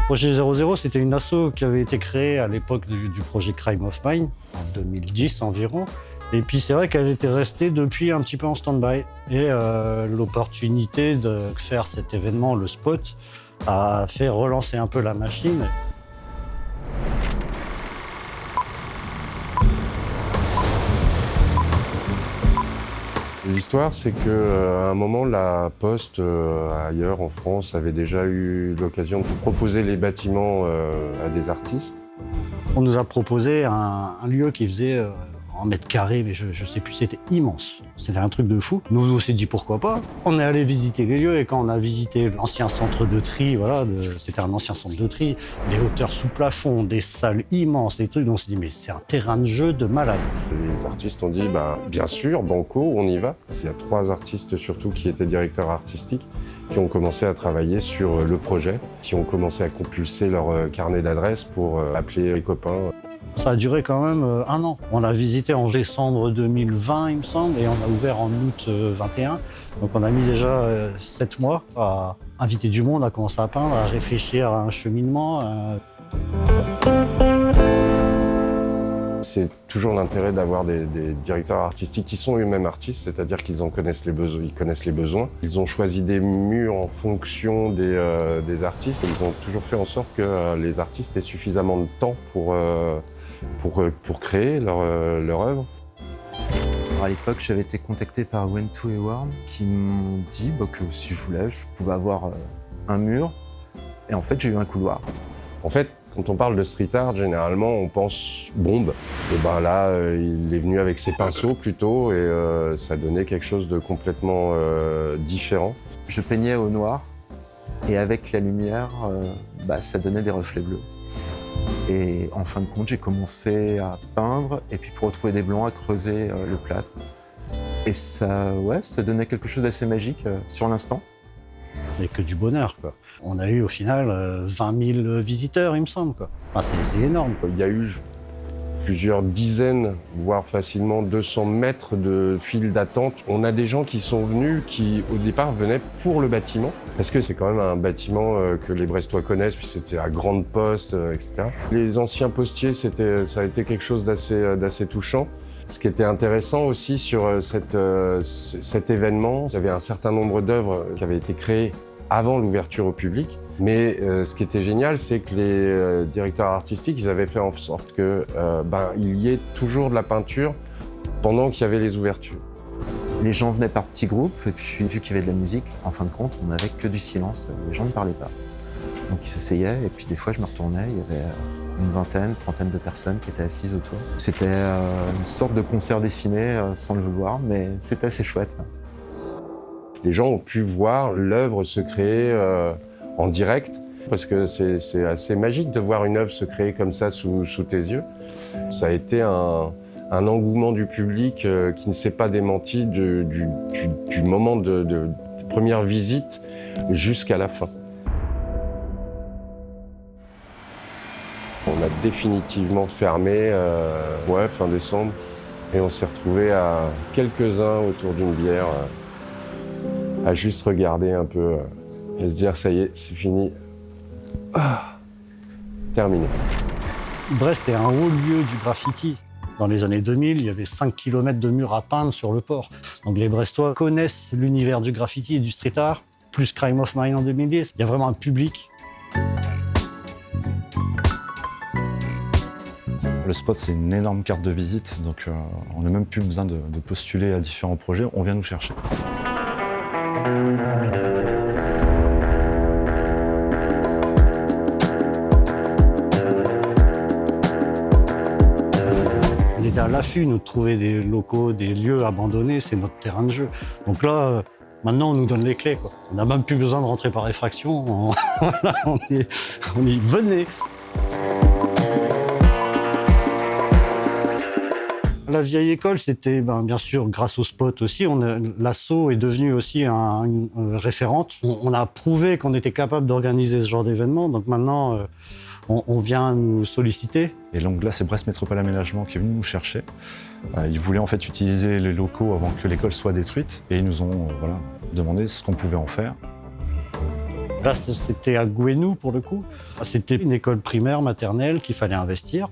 Projet 00, c'était une asso qui avait été créée à l'époque du projet Crime of Mind, en 2010 environ. Et puis c'est vrai qu'elle était restée depuis un petit peu en stand-by. Et l'opportunité de faire cet événement, le Spot, a fait relancer un peu la machine. L'histoire, c'est qu'à un moment, la Poste, ailleurs en France, avait déjà eu l'occasion de proposer les bâtiments à des artistes. On nous a proposé un lieu qui faisait en mètres carrés, mais je sais plus, c'était immense. C'était un truc de fou. Nous, on s'est dit pourquoi pas. On est allé visiter les lieux et quand on a visité l'ancien centre de tri, voilà, c'était un ancien centre de tri, des hauteurs sous plafond, des salles immenses, des trucs, on s'est dit mais c'est un terrain de jeu de malade. Les artistes ont dit bien sûr, banco, on y va. Il y a 3 artistes surtout qui étaient directeurs artistiques qui ont commencé à travailler sur le projet, qui ont commencé à compulser leur carnet d'adresses pour appeler les copains. Ça a duré quand même 1 an. On l'a visité en décembre 2020, il me semble, et on a ouvert en août 21. Donc on a mis déjà 7 mois à inviter du monde, à commencer à peindre, à réfléchir à un cheminement. C'est toujours l'intérêt d'avoir des directeurs artistiques qui sont eux-mêmes artistes, c'est-à-dire qu'ils en connaissent les besoins, ils connaissent les besoins. Ils ont choisi des murs en fonction des artistes. Ils ont toujours fait en sorte que les artistes aient suffisamment de temps pour créer leur œuvre. À l'époque, j'avais été contacté par Wentoo et Worm qui m'ont dit que si je voulais, je pouvais avoir un mur. Et en fait, j'ai eu un couloir. En fait, quand on parle de street art, généralement, on pense bombe. Et là, il est venu avec ses pinceaux plutôt et ça donnait quelque chose de complètement différent. Je peignais au noir et avec la lumière, ça donnait des reflets bleus. Et en fin de compte, j'ai commencé à peindre et puis pour retrouver des blancs, à creuser le plâtre. Et ça donnait quelque chose d'assez magique sur l'instant. Et que du bonheur, quoi. On a eu au final 20 000 visiteurs, il me semble, quoi. Enfin, c'est énorme, quoi. Il y a eu plusieurs dizaines, voire facilement 200 mètres de file d'attente. On a des gens qui sont venus, qui au départ venaient pour le bâtiment, parce que c'est quand même un bâtiment que les Brestois connaissent, puis c'était à grande poste, etc. Les anciens postiers, ça a été quelque chose d'assez touchant. Ce qui était intéressant aussi sur cet événement, il y avait un certain nombre d'œuvres qui avaient été créées avant l'ouverture au public. Mais ce qui était génial, c'est que les directeurs artistiques, ils avaient fait en sorte qu'il y ait toujours de la peinture pendant qu'il y avait les ouvertures. Les gens venaient par petits groupes, et puis vu qu'il y avait de la musique, en fin de compte, on n'avait que du silence, les gens ne parlaient pas. Donc ils s'essayaient, et puis des fois je me retournais, il y avait une vingtaine, trentaine de personnes qui étaient assises autour. C'était une sorte de concert dessiné, sans le vouloir, mais c'était assez chouette. Les gens ont pu voir l'œuvre se créer en direct, parce que c'est assez magique de voir une œuvre se créer comme ça sous tes yeux. Ça a été un engouement du public qui ne s'est pas démenti du moment de première visite jusqu'à la fin. On a définitivement fermé fin décembre et on s'est retrouvés à quelques-uns autour d'une bière à juste regarder un peu et se dire ça y est, c'est fini. Terminé. Brest est un haut lieu du graffiti. Dans les années 2000, il y avait 5 km de murs à peindre sur le port. Donc les Brestois connaissent l'univers du graffiti et du street art, plus Crime of Mind en 2010. Il y a vraiment un public. Le Spot, c'est une énorme carte de visite, donc on n'a même plus besoin de postuler à différents projets, on vient nous chercher. On était à l'affût, nous, de trouver des locaux, des lieux abandonnés, c'est notre terrain de jeu. Donc là, maintenant, on nous donne les clés, quoi. On n'a même plus besoin de rentrer par effraction, on y venait. La vieille école, c'était bien sûr grâce au spot aussi. L'asso est devenue aussi une référente. On a prouvé qu'on était capable d'organiser ce genre d'événement. Donc maintenant, on vient nous solliciter. Et donc là, c'est Brest Métropole Aménagement qui est venu nous chercher. Ils voulaient en fait utiliser les locaux avant que l'école soit détruite. Et ils nous ont demandé ce qu'on pouvait en faire. Là, c'était à Gouesnou pour le coup. C'était une école primaire, maternelle qu'il fallait investir.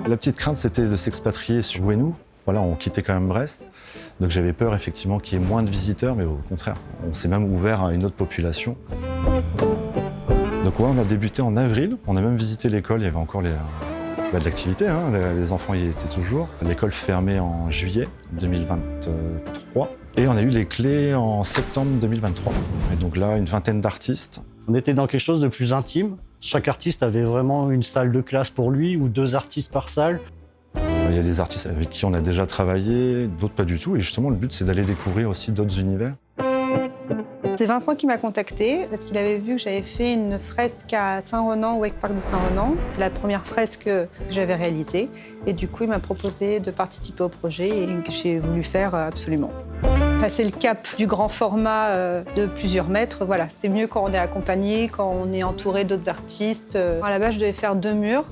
La petite crainte, c'était de s'expatrier sur Gouesnou. Voilà, on quittait quand même Brest. Donc j'avais peur effectivement qu'il y ait moins de visiteurs, mais au contraire, on s'est même ouvert à une autre population. Donc on a débuté en avril. On a même visité l'école. Il y avait encore de l'activité, hein. Les enfants y étaient toujours. L'école fermée en juillet 2023. Et on a eu les clés en septembre 2023. Et donc là, une vingtaine d'artistes. On était dans quelque chose de plus intime. Chaque artiste avait vraiment une salle de classe pour lui ou 2 artistes par salle. Il y a des artistes avec qui on a déjà travaillé, d'autres pas du tout. Et justement, le but, c'est d'aller découvrir aussi d'autres univers. C'est Vincent qui m'a contacté parce qu'il avait vu que j'avais fait une fresque à Saint-Ronan, au Wake Park de Saint-Ronan. C'était la première fresque que j'avais réalisée. Et du coup, il m'a proposé de participer au projet et que j'ai voulu faire absolument. Passer le cap du grand format de plusieurs mètres, voilà, c'est mieux quand on est accompagné, quand on est entouré d'autres artistes. À la base, je devais faire 2 murs.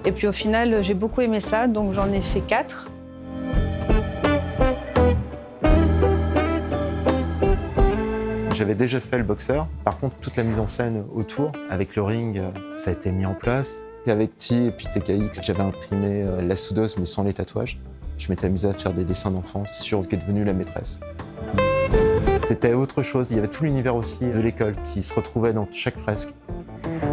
Et puis au final, j'ai beaucoup aimé ça, donc j'en ai fait 4. J'avais déjà fait le boxeur. Par contre, toute la mise en scène autour, avec le ring, ça a été mis en place. Avec Ti et puis TKX, j'avais imprimé la soudose, mais sans les tatouages. Je m'étais amusé à faire des dessins d'enfants sur ce qui est devenu la maîtresse. C'était autre chose. Il y avait tout l'univers aussi de l'école qui se retrouvait dans chaque fresque.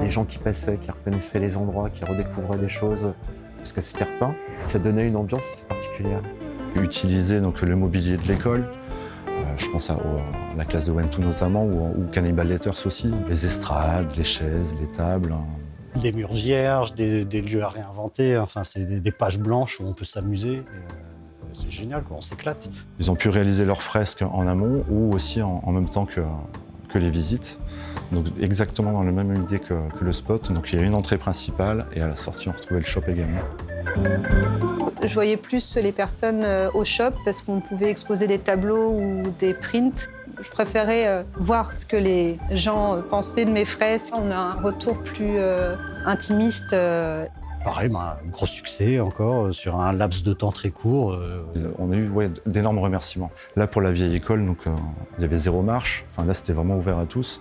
Les gens qui passaient, qui reconnaissaient les endroits, qui redécouvraient des choses, parce que c'était repeint. Ça donnait une ambiance particulière. Utiliser donc le mobilier de l'école. Je pense à la classe de Wentou notamment, ou Cannibal Letters aussi. Les estrades, les chaises, les tables. Des murs vierges, des lieux à réinventer. Enfin, c'est des pages blanches où on peut s'amuser. C'est génial, quoi. On s'éclate. Ils ont pu réaliser leurs fresques en amont ou aussi en même temps que les visites. Donc exactement dans la même idée que le spot. Donc il y a une entrée principale et à la sortie on retrouvait le shop également. Je voyais plus les personnes au shop parce qu'on pouvait exposer des tableaux ou des prints. Je préférais voir ce que les gens pensaient de mes fresques. On a un retour plus intimiste. Pareil, gros succès encore sur un laps de temps très court. On a eu d'énormes remerciements. Là pour la vieille école, donc, il y avait 0 marche. Enfin, là c'était vraiment ouvert à tous.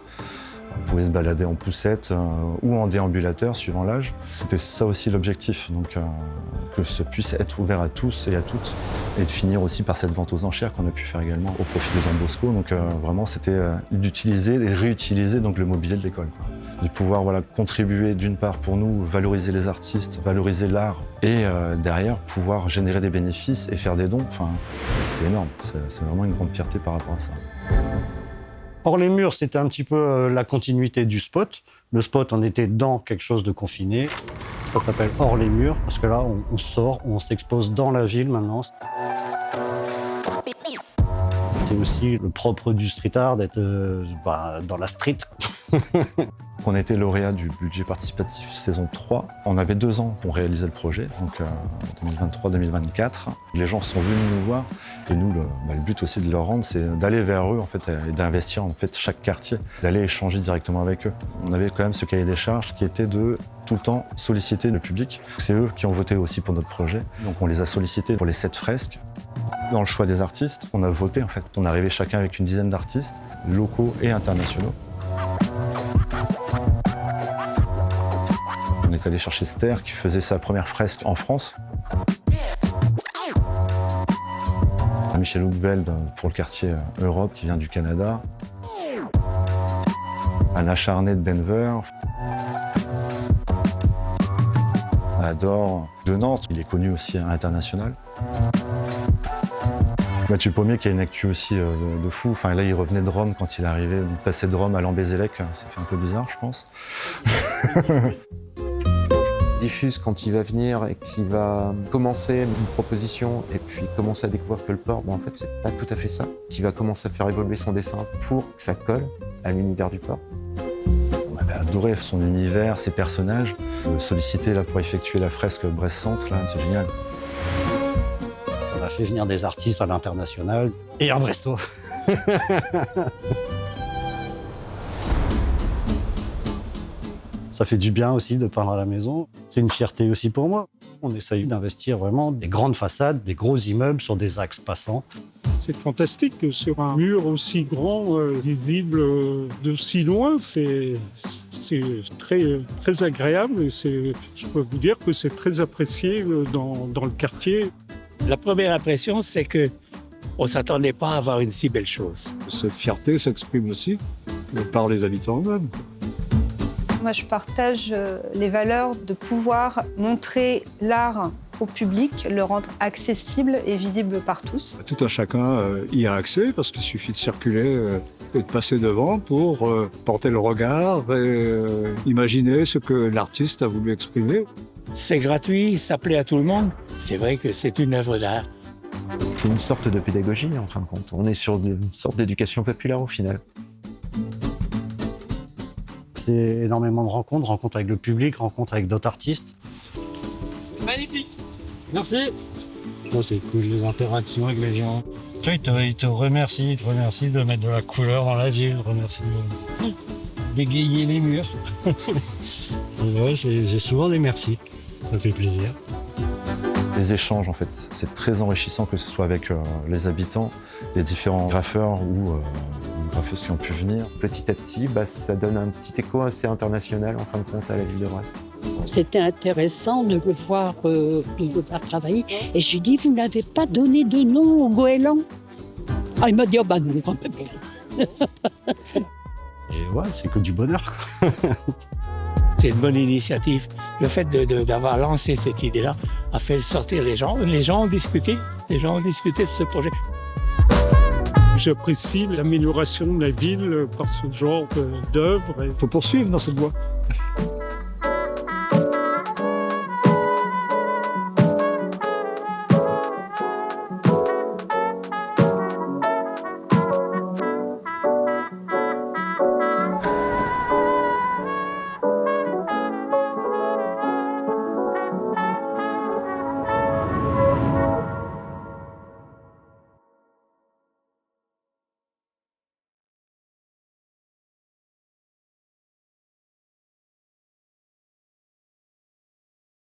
On pouvait se balader en poussette ou en déambulateur, suivant l'âge. C'était ça aussi l'objectif, donc que ce puisse être ouvert à tous et à toutes. Et de finir aussi par cette vente aux enchères qu'on a pu faire également au profit de Don Bosco. Donc vraiment, c'était d'utiliser et réutiliser donc, le mobilier de l'école. De pouvoir contribuer d'une part pour nous, valoriser les artistes, valoriser l'art et derrière pouvoir générer des bénéfices et faire des dons. Enfin, c'est énorme, c'est vraiment une grande fierté par rapport à ça. Hors les murs, c'était un petit peu la continuité du spot. Le spot, on était dans quelque chose de confiné. Ça s'appelle hors les murs, parce que là, on sort, on s'expose dans la ville maintenant. C'est aussi le propre du street art d'être dans la street. On a été lauréat du budget participatif saison 3. On avait 2 ans pour réaliser le projet, donc 2023-2024. Les gens sont venus nous voir et nous, le but aussi de leur rendre, c'est d'aller vers eux en fait, et d'investir en fait, chaque quartier, d'aller échanger directement avec eux. On avait quand même ce cahier des charges qui était de tout le temps solliciter le public. C'est eux qui ont voté aussi pour notre projet, donc on les a sollicités pour les 7 fresques. Dans le choix des artistes, on a voté en fait. On est arrivé chacun avec une dizaine d'artistes, locaux et internationaux. On est allé chercher Ster qui faisait sa première fresque en France. Michel Hoogveld pour le quartier Europe qui vient du Canada. Anna Charnet de Denver. Adore de Nantes, il est connu aussi à l'international. Mathieu Pommier qui a une actu aussi de fou. Enfin, là, il revenait de Rome quand il est arrivé. Il passait de Rome à Lambézélec, ça fait un peu bizarre, je pense. Diffuse quand il va venir et qu'il va commencer une proposition et puis commencer à découvrir que le port, en fait, c'est pas tout à fait ça. Qu'il va commencer à faire évoluer son dessin pour que ça colle à l'univers du port. On avait adoré son univers, ses personnages. Solliciter là pour effectuer la fresque Brest Centre, là, c'est génial. a fait venir des artistes à l'international et un Brestois. Ça fait du bien aussi de peindre à la maison. C'est une fierté aussi pour moi. On essaye d'investir vraiment des grandes façades, des gros immeubles sur des axes passants. C'est fantastique que sur un mur aussi grand, visible de si loin, c'est très, très agréable et je peux vous dire que c'est très apprécié dans le quartier. La première impression, c'est qu'on ne s'attendait pas à avoir une si belle chose. Cette fierté s'exprime aussi par les habitants eux-mêmes. Moi, je partage les valeurs de pouvoir montrer l'art au public, le rendre accessible et visible par tous. Tout un chacun y a accès parce qu'il suffit de circuler et de passer devant pour porter le regard et imaginer ce que l'artiste a voulu exprimer. C'est gratuit, ça plaît à tout le monde. C'est vrai que c'est une œuvre d'art. C'est une sorte de pédagogie en fin de compte. On est sur une sorte d'éducation populaire au final. C'est énormément de rencontres avec le public, rencontres avec d'autres artistes. Magnifique. Merci. Ça, c'est cool, les interactions avec les gens. Tu vois, ils te remercient de mettre de la couleur dans la ville, remercie de bégayer les murs. Ouais, j'ai souvent des merci, ça fait plaisir. Les échanges, en fait, c'est très enrichissant, que ce soit avec les habitants, les différents graffeurs ou graphistes qui ont pu venir. Petit à petit, ça donne un petit écho assez international en fin de compte à la ville de Brest. C'était intéressant de le voir travailler. Et j'ai dit, vous n'avez pas donné de nom au goéland? Ah, il m'a dit, oh bah non, quand même. Et ouais, c'est que du bonheur, quoi. C'est une bonne initiative. Le fait d'avoir lancé cette idée-là a fait sortir les gens. Les gens ont discuté de ce projet. J'apprécie l'amélioration de la ville par ce genre d'œuvre. Il faut poursuivre dans cette voie.